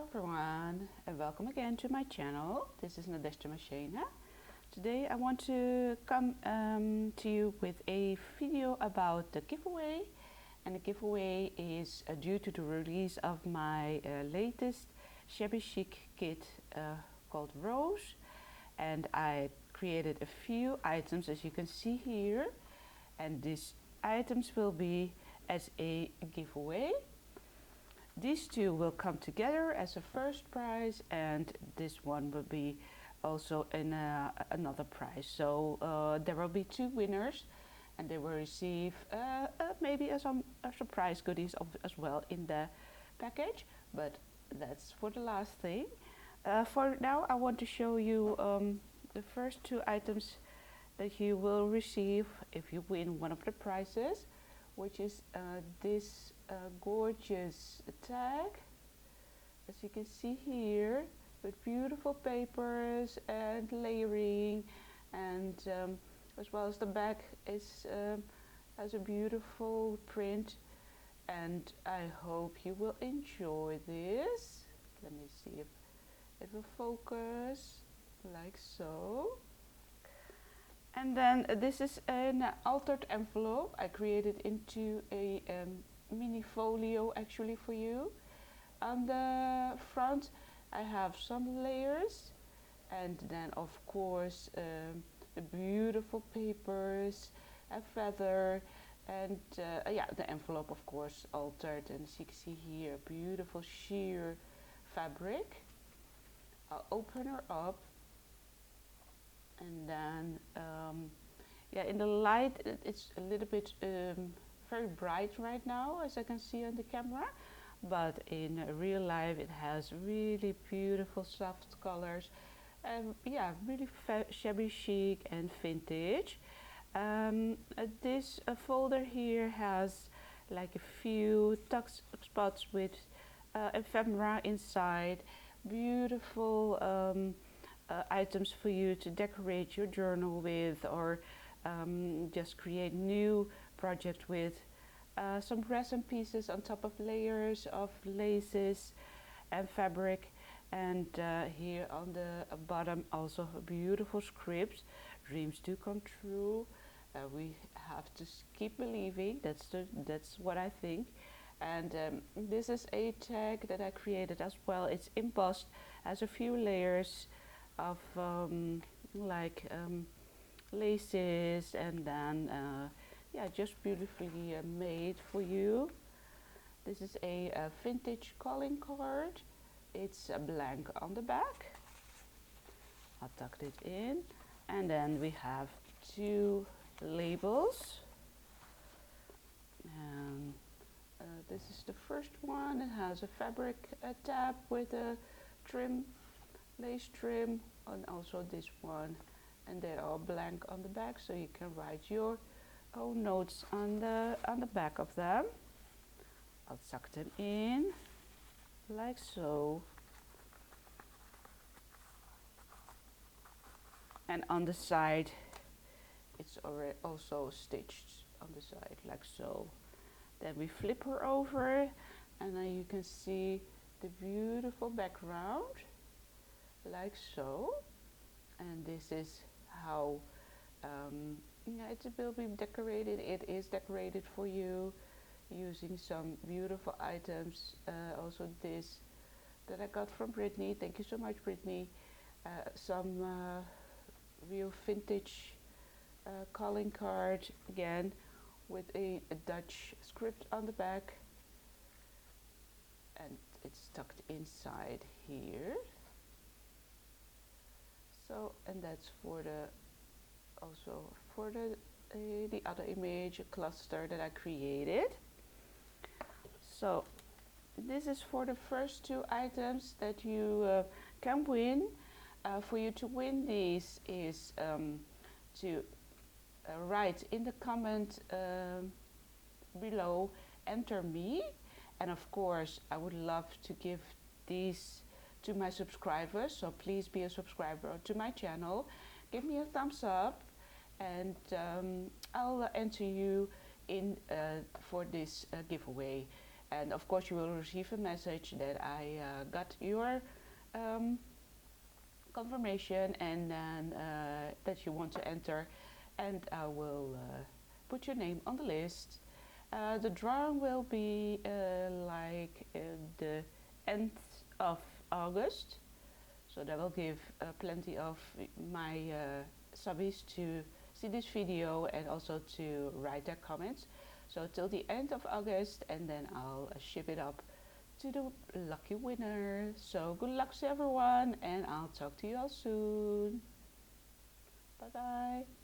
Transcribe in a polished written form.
everyone, and welcome again to my channel. This is Nadeshda Machena. Today I want to come to you with a video about the giveaway, and the giveaway is due to the release of my latest Shabby Chique kit called Rose, and I created a few items as you can see here, and these items will be as a giveaway. These two will come together as a first prize, and this one will be also in another prize. So there will be two winners, and they will receive maybe some surprise goodies as well in the package, but that's for the last thing. For now I want to show you the first two items that you will receive if you win one of the prizes, which is this gorgeous tag, as you can see here, with beautiful papers and layering, and as well as the back has a beautiful print, and I hope you will enjoy this. Let me see if it will focus, like so. And then this is an altered envelope I created into a mini folio actually for you. On the front I have some layers, and then of course the beautiful papers, a feather, and yeah, the envelope of course altered, and as you can see here, beautiful sheer fabric. I'll open her up, and then yeah, in the light it's a little bit very bright right now, as I can see on the camera, but in real life it has really beautiful soft colors, and yeah, really shabby chic and vintage. This folder here has like a few tuck spots with ephemera inside, beautiful items for you to decorate your journal with, or just create new project with. Some resin pieces on top of layers of laces and fabric, and here on the bottom also beautiful scripts. Dreams do come true. We have to keep believing. That's what I think. And this is a tag that I created as well. It's embossed, has a few layers of laces, and then yeah, just beautifully made for you. This is a vintage calling card. It's a blank on the back. I tucked it in, and then we have two labels, and this is the first one. It has a fabric tab with a trim, lace trim, and also this one, and they're all blank on the back, so you can write your own notes on the back of them. I'll tuck them in like so, and on the side it's already also stitched on the side like so. Then we flip her over, and then you can see the beautiful background like so, and this is how yeah, it will be decorated. It is decorated for you using some beautiful items. Also this that I got from Brittany. Thank you so much, Brittany. Some real vintage calling card, again with a Dutch script on the back, and it's tucked inside here. So, and that's for the also for the other image cluster that I created. So this is for the first two items that you can win. For you to win these is to write in the comment below, enter me, and of course I would love to give these to my subscribers, so please be a subscriber to my channel, give me a thumbs up, and I'll enter you in for this giveaway. And of course you will receive a message that I got your confirmation, and then that you want to enter, and I will put your name on the list. The drawing will be like the end of August, so that will give plenty of my subbies to see this video and also to write their comments. So till the end of August, and then I'll ship it up to the lucky winner. So good luck to everyone, and I'll talk to you all soon. Bye bye.